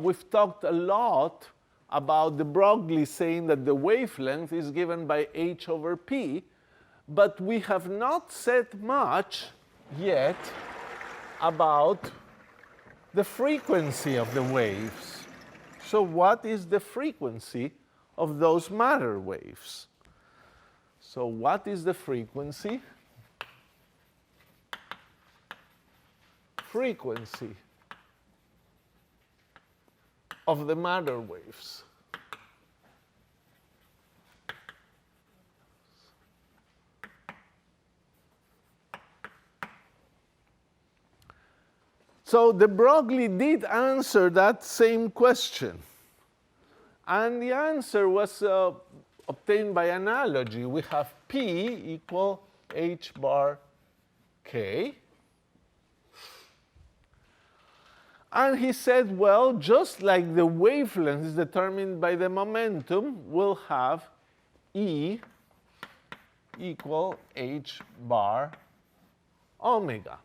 We've talked a lot about de Broglie saying that the wavelength is given by h over p, but we have not said much yet about the frequency of the waves. So what is the frequency of those matter waves? So what is the frequency? Frequency of the matter waves. So de Broglie did answer that same question. And the answer was obtained by analogy. We have P equal h bar k. And he said, well, just like the wavelength is determined by the momentum, we'll have E equal h bar omega.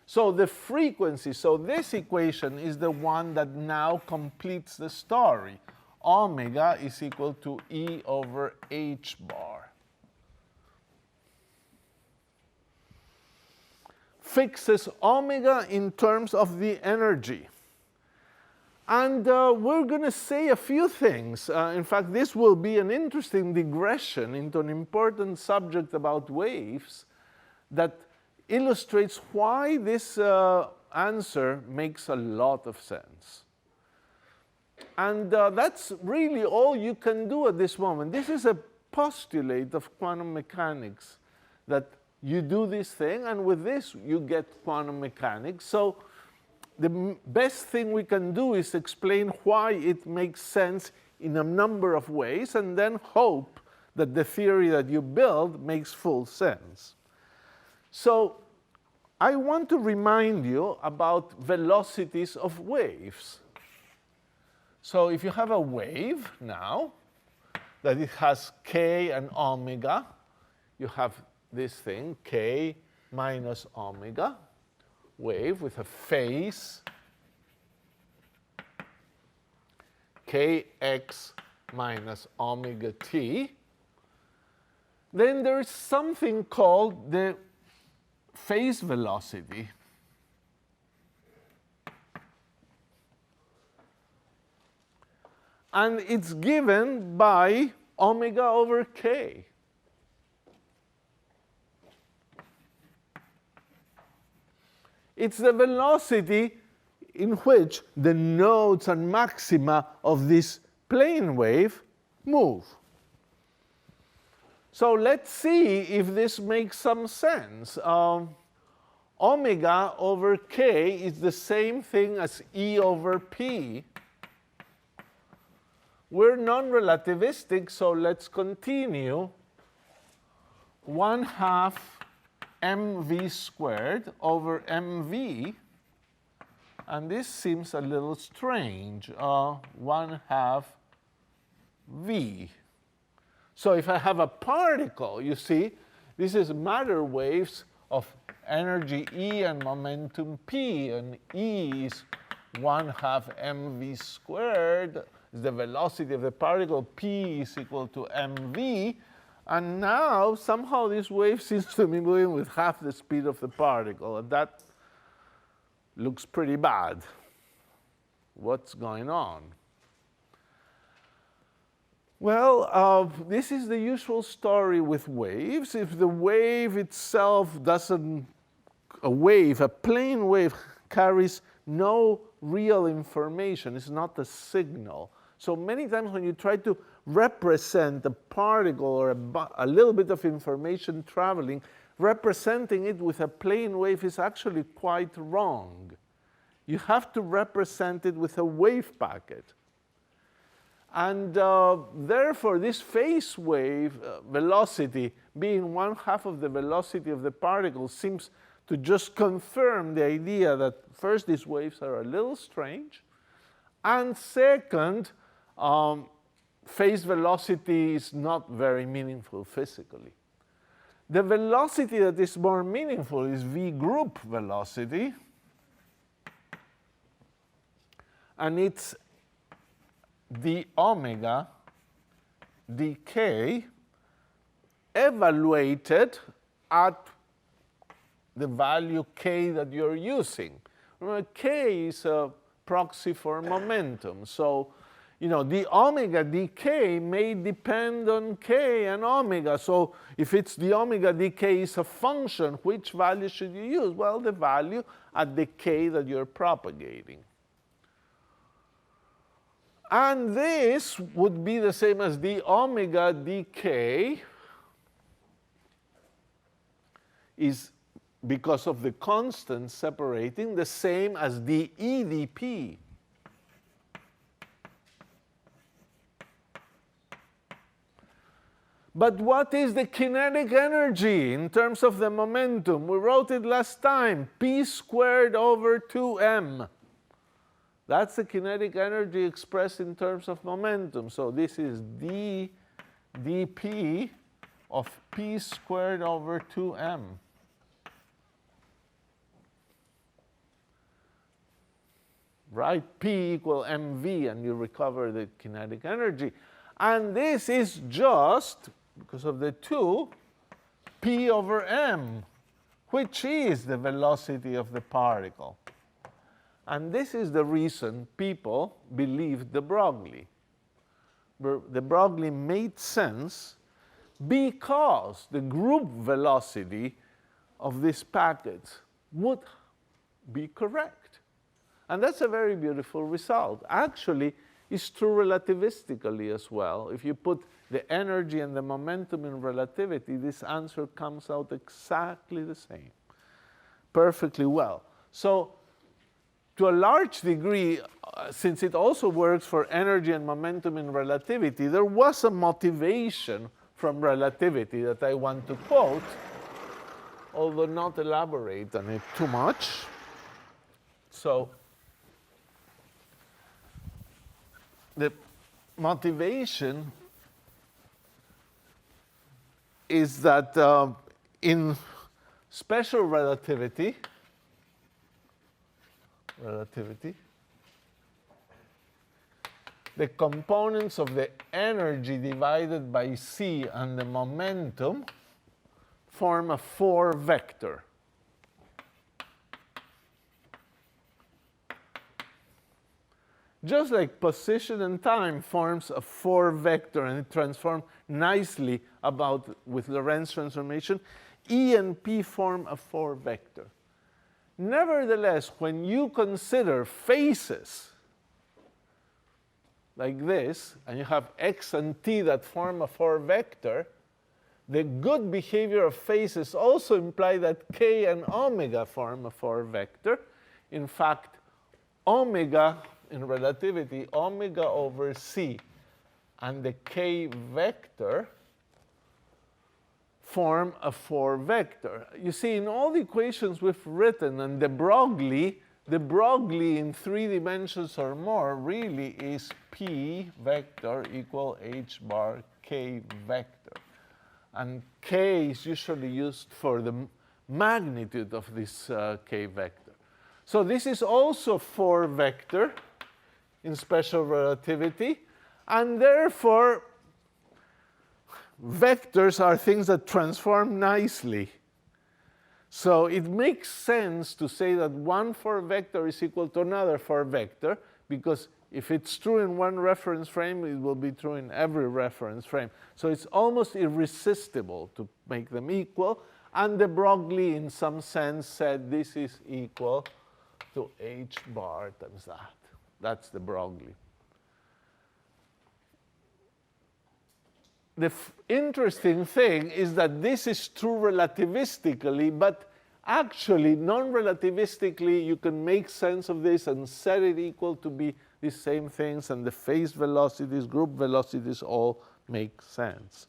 So the frequency, so this equation is the one that now completes the story. Omega is equal to E over h bar. Fixes omega in terms of the energy. And we're going to say a few things. In fact, this will be an interesting digression into an important subject about waves that illustrates why this answer makes a lot of sense. And that's really all you can do at this moment. This is a postulate of quantum mechanics, that you do this thing, and with this you get quantum mechanics. So the best thing we can do is explain why it makes sense in a number of ways, and then hope that the theory that you build makes full sense. So I want to remind you about velocities of waves. So if you have a wave now, that it has k and omega, you have this thing, k minus omega, wave with a phase kx minus omega t. Then there is something called the phase velocity. And it's given by omega over k. It's the velocity in which the nodes and maxima of this plane wave move. So let's see if this makes some sense. Omega over k is the same thing as E over p. We're non-relativistic, so let's continue. 1/2 mv squared over mv. And this seems a little strange, 1/2 v. So if I have a particle, you see, this is matter waves of energy E and momentum p, and E is 1/2 mv squared, is the velocity of the particle, p is equal to mv, and now somehow this wave seems to be moving with half the speed of the particle, and that looks pretty bad. What's going on? Well, this is the usual story with waves. If the wave itself doesn't, a plane wave carries no real information, it's not a signal. So many times when you try to represent a particle or a little bit of information traveling, representing it with a plane wave is actually quite wrong. You have to represent it with a wave packet. And therefore, this phase wave velocity being 1/2 of the velocity of the particle seems to just confirm the idea that first, these waves are a little strange, and second, phase velocity is not very meaningful physically. The velocity that is more meaningful is V group velocity, and it's the omega decay evaluated at the value k that you're using. Remember, k is a proxy for momentum. So, the omega decay may depend on k and omega. So if it's the omega decay is a function, which value should you use? Well, the value at the k that you're propagating. And this would be the same as the omega decay is, because of the constant separating, the same as the EdP. But what is the kinetic energy in terms of the momentum? We wrote it last time, p squared over 2m. That's the kinetic energy expressed in terms of momentum. So this is dp of p squared over 2m. Right? P equal mv, and you recover the kinetic energy. And this is just, because of the 2, p over m, which is the velocity of the particle. And this is the reason people believed de Broglie. De Broglie made sense because the group velocity of this packet would be correct. And that's a very beautiful result. Actually, it's true relativistically as well. If you put the energy and the momentum in relativity, this answer comes out exactly the same, perfectly well. So to a large degree, since it also works for energy and momentum in relativity, there was a motivation from relativity that I want to quote, although not elaborate on it too much. So the motivation is that in special relativity, the components of the energy divided by c and the momentum form a 4 vector. Just like position and time forms a 4 vector and it transforms nicely with Lorentz transformation, E and P form a 4 vector. Nevertheless, when you consider phases like this, and you have x and t that form a 4 vector, the good behavior of phases also imply that k and omega form a 4 vector. In fact, omega in relativity, omega over c and the k vector form a 4 vector. You see, in all the equations we've written, and de Broglie in 3 dimensions or more really is p vector equal h bar k vector. And k is usually used for the magnitude of this k vector. So this is also 4 vector in special relativity, and therefore vectors are things that transform nicely. So it makes sense to say that one 4 vector is equal to another 4 vector, because if it's true in one reference frame, it will be true in every reference frame. So it's almost irresistible to make them equal. And de Broglie, in some sense, said this is equal to h bar times that. That's de Broglie. The interesting thing is that this is true relativistically, but actually, non-relativistically, you can make sense of this and set it equal to be the same things, and the phase velocities, group velocities all make sense.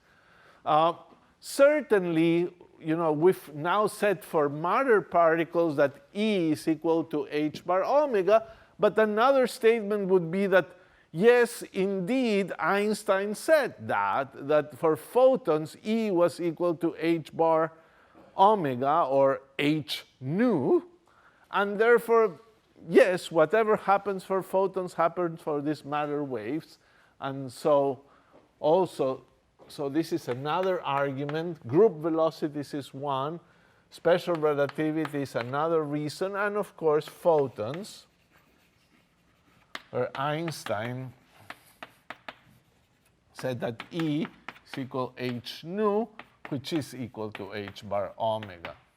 Certainly, we've now said for matter particles that E is equal to h bar omega, but another statement would be that yes, indeed, Einstein said that for photons, E was equal to h bar omega, or h nu, and therefore, yes, whatever happens for photons happens for these matter waves, And so also, so this is another argument. Group velocities is one. Special relativity is another reason. And of course, photons, where Einstein said that E is equal h nu, which is equal to h bar omega.